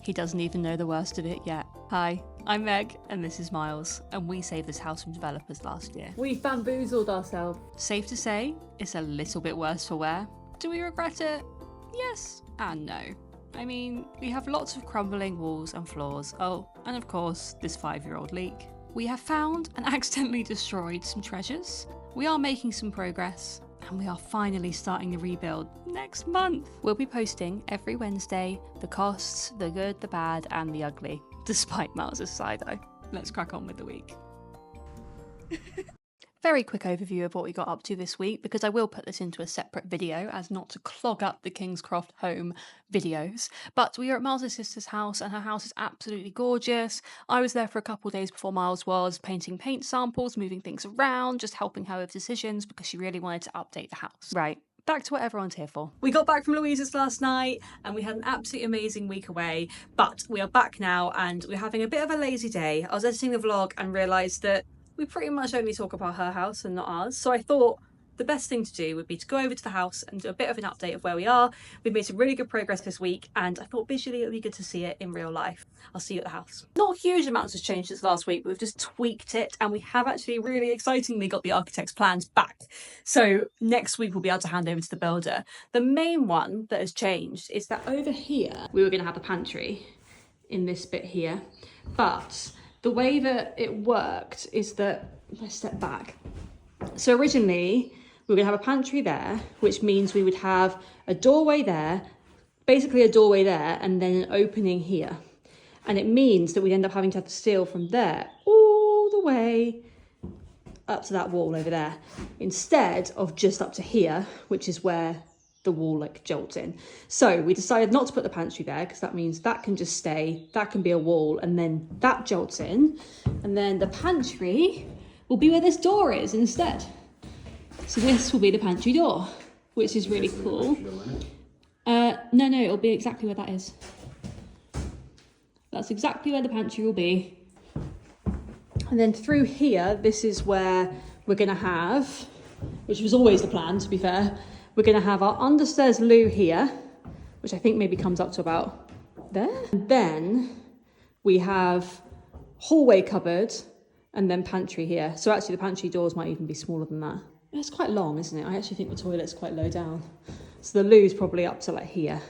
He doesn't even know the worst of it yet. Hi, I'm Meg, and this is Miles, and we saved this house from developers last year. We bamboozled ourselves. Safe to say, it's a little bit worse for wear. Do we regret it? Yes and no. I mean, we have lots of crumbling walls and floors. Oh, and of course, this 5-year-old leak. We have found and accidentally destroyed some treasures. We are making some progress, and we are finally starting the rebuild next month. We'll be posting every Wednesday the costs, the good, the bad, and the ugly, despite Miles's side eye. Let's crack on with the week. Very quick overview of what we got up to this week, because I will put this into a separate video as not to clog up the Kingscroft home videos. But we are at Miles' sister's house, and her house is absolutely gorgeous. I was there for a couple of days before Miles was, painting paint samples, moving things around, just helping her with decisions because she really wanted to update the house. Right. Back to what everyone's here for. We got back from Louisa's last night and we had an absolutely amazing week away, but we are back now and we're having a bit of a lazy day. I was editing the vlog and realised that we pretty much only talk about her house and not ours. So I thought the best thing to do would be to go over to the house and do a bit of an update of where we are. We've made some really good progress this week and I thought visually it would be good to see it in real life. I'll see you at the house. Not huge amounts has changed since last week, but we've just tweaked it and we have actually really excitingly got the architect's plans back. So next week we'll be able to hand over to the builder. The main one that has changed is that over here, we were going to have a pantry in this bit here, but the way that it worked is that, let's step back. So originally we were going to have a pantry there, which means we would have a doorway there, basically a doorway there, and then an opening here. And it means that we'd end up having to have the steel from there all the way up to that wall over there, instead of just up to here, which is where the wall like jolts in. So we decided not to put the pantry there because that means that can just stay, that can be a wall, and then that jolts in, and then the pantry will be where this door is instead. So this will be the pantry door, which is really cool. No, it'll be exactly where that is. That's exactly where the pantry will be. And then through here, this is where we're gonna have, which was always the plan to be fair, we're going to have our understairs loo here, which I think maybe comes up to about there. And then we have hallway cupboard and then pantry here. So actually the pantry doors might even be smaller than that. It's quite long, isn't it? I actually think the toilet's quite low down. So the loo's probably up to like here.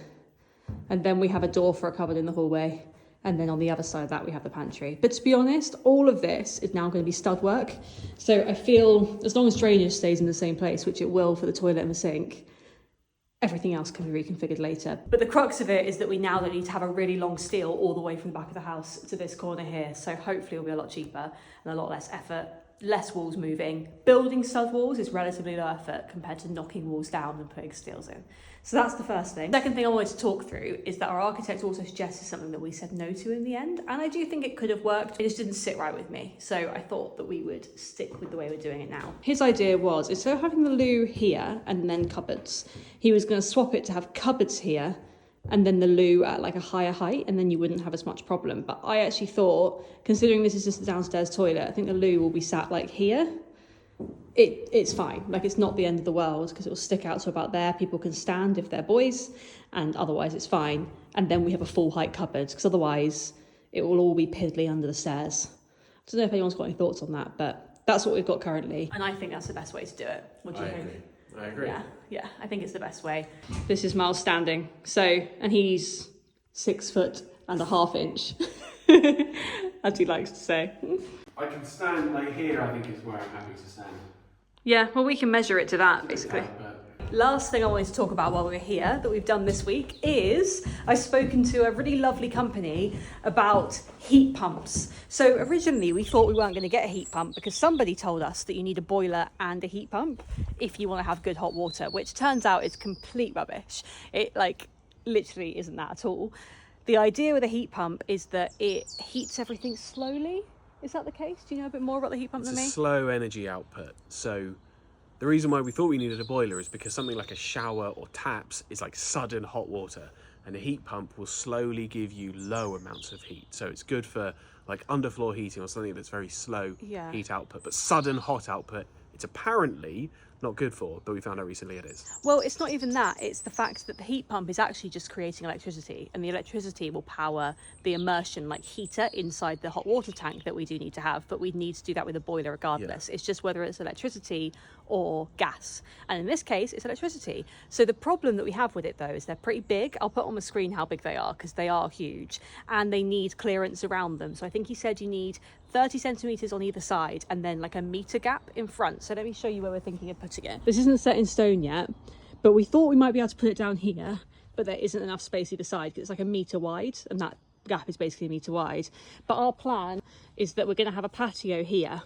And then we have a door for a cupboard in the hallway. And then on the other side of that, we have the pantry. But to be honest, all of this is now going to be stud work. So I feel as long as drainage stays in the same place, which it will for the toilet and the sink, everything else can be reconfigured later. But the crux of it is that we now don't need to have a really long steel all the way from the back of the house to this corner here. So hopefully it'll be a lot cheaper and a lot less effort, less walls moving. Building stud walls is relatively low effort compared to knocking walls down and putting steels in. So that's the first thing. Second thing I wanted to talk through is that our architect also suggested something that we said no to in the end. And I do think it could have worked. It just didn't sit right with me. So I thought that we would stick with the way we're doing it now. His idea was, instead of having the loo here and then cupboards, he was going to swap it to have cupboards here and then the loo at like a higher height, and then you wouldn't have as much problem. But I actually thought, considering this is just a downstairs toilet, I think the loo will be sat like here. It's fine, like it's not the end of the world because it will stick out to about there. People can stand if they're boys, and otherwise it's fine. And then we have a full height cupboard because otherwise it will all be piddly under the stairs. I don't know if anyone's got any thoughts on that, but that's what we've got currently. And I think that's the best way to do it. What do you think? I agree. Yeah, I think it's the best way. This is Miles standing. So, and he's 6'1.5 inches, as he likes to say. I can stand like here, I think is where I'm happy to stand. Yeah, well, we can measure it to that, basically. But Last thing I wanted to talk about while we're here that we've done this week is I've spoken to a really lovely company about heat pumps. So originally we thought we weren't going to get a heat pump because somebody told us that you need a boiler and a heat pump if you want to have good hot water, which turns out is complete rubbish. It like literally isn't that at all. The idea with a heat pump is that it heats everything slowly. Is that the case? Do you know a bit more about the heat pump than me? it's a slow energy output. So the reason why we thought we needed a boiler is because something like a shower or taps is like sudden hot water, and a heat pump will slowly give you low amounts of heat. So it's good for like underfloor heating or something that's very slow heat output, but sudden hot output, it's apparently not good for, but we found out recently it is. Well, it's not even that. It's the fact that the heat pump is actually just creating electricity, and the electricity will power the immersion like heater inside the hot water tank that we do need to have, but we need to do that with a boiler regardless. It's just whether it's electricity or gas. And in this case, it's electricity. So the problem that we have with it though is they're pretty big. I'll put on the screen how big they are because they are huge, and they need clearance around them. So I think he said you need 30 centimetres on either side and then like a metre gap in front. So let me show you where we're thinking of putting it. This isn't set in stone yet, but we thought we might be able to put it down here, but there isn't enough space either side because it's like a metre wide, and that gap is basically a metre wide. But our plan is that we're going to have a patio here,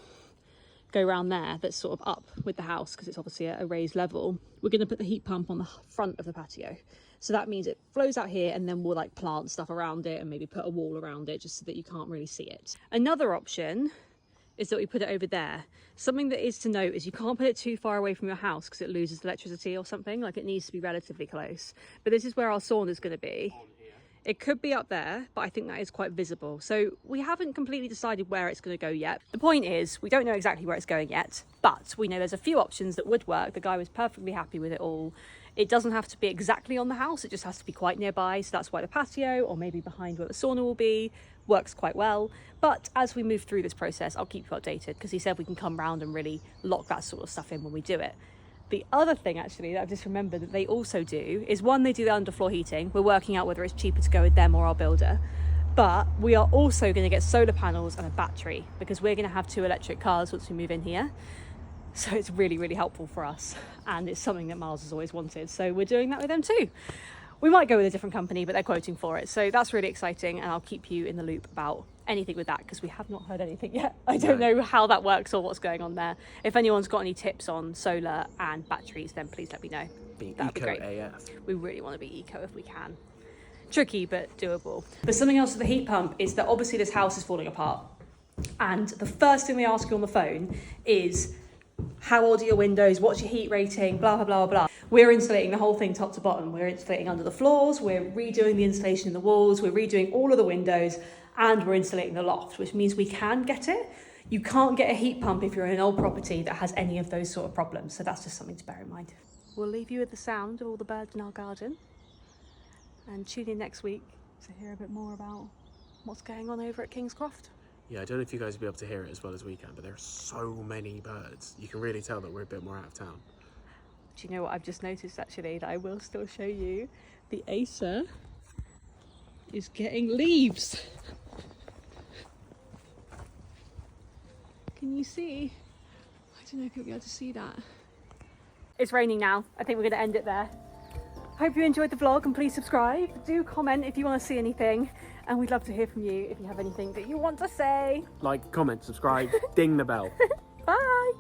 go around there, that's sort of up with the house because it's obviously a raised level. We're going to put the heat pump on the front of the patio. So that means it flows out here, and then we'll like plant stuff around it and maybe put a wall around it just so that you can't really see it. Another option is that we put it over there. Something that is to note is you can't put it too far away from your house because it loses electricity or something. Like, it needs to be relatively close. But this is where our sauna is going to be. It could be up there, but I think that is quite visible. So we haven't completely decided where it's going to go yet. The point is, we don't know exactly where it's going yet, but we know there's a few options that would work. The guy was perfectly happy with it all. It doesn't have to be exactly on the house, it just has to be quite nearby. So that's why the patio, or maybe behind where the sauna will be, works quite well. But as we move through this process, I'll keep you updated because he said we can come round and really lock that sort of stuff in when we do it. The other thing actually that I've just remembered that they also do is, one, they do the underfloor heating. We're working out whether it's cheaper to go with them or our builder. But we are also going to get solar panels and a battery because we're going to have 2 electric cars once we move in here. So it's really, really helpful for us. And it's something that Miles has always wanted. So we're doing that with them too. We might go with a different company, but they're quoting for it. So that's really exciting. And I'll keep you in the loop about anything with that because we have not heard anything yet. I don't know how that works or what's going on there. If anyone's got any tips on solar and batteries, then please let me know. That'd be great. AF. We really want to be eco if we can. Tricky, but doable. But something else with the heat pump is that obviously this house is falling apart. And the first thing they ask you on the phone is, how old are your windows? What's your heat rating? Blah, blah, blah, blah. We're insulating the whole thing top to bottom. We're insulating under the floors. We're redoing the insulation in the walls. We're redoing all of the windows, and we're insulating the loft, which means we can get it. You can't get a heat pump if you're in an old property that has any of those sort of problems. So that's just something to bear in mind. We'll leave you with the sound of all the birds in our garden, and tune in next week to hear a bit more about what's going on over at Kingscroft. Yeah, I don't know if you guys will be able to hear it as well as we can, but there are so many birds. You can really tell that we're a bit more out of town. Do you know what I've just noticed actually, that I will still show you? The Acer is getting leaves. Can you see? I don't know if you'll be able to see that. It's raining now. I think we're going to end it there. Hope you enjoyed the vlog, and please subscribe. Do comment if you want to see anything, and we'd love to hear from you if you have anything that you want to say. Like, comment, subscribe, ding the bell. Bye.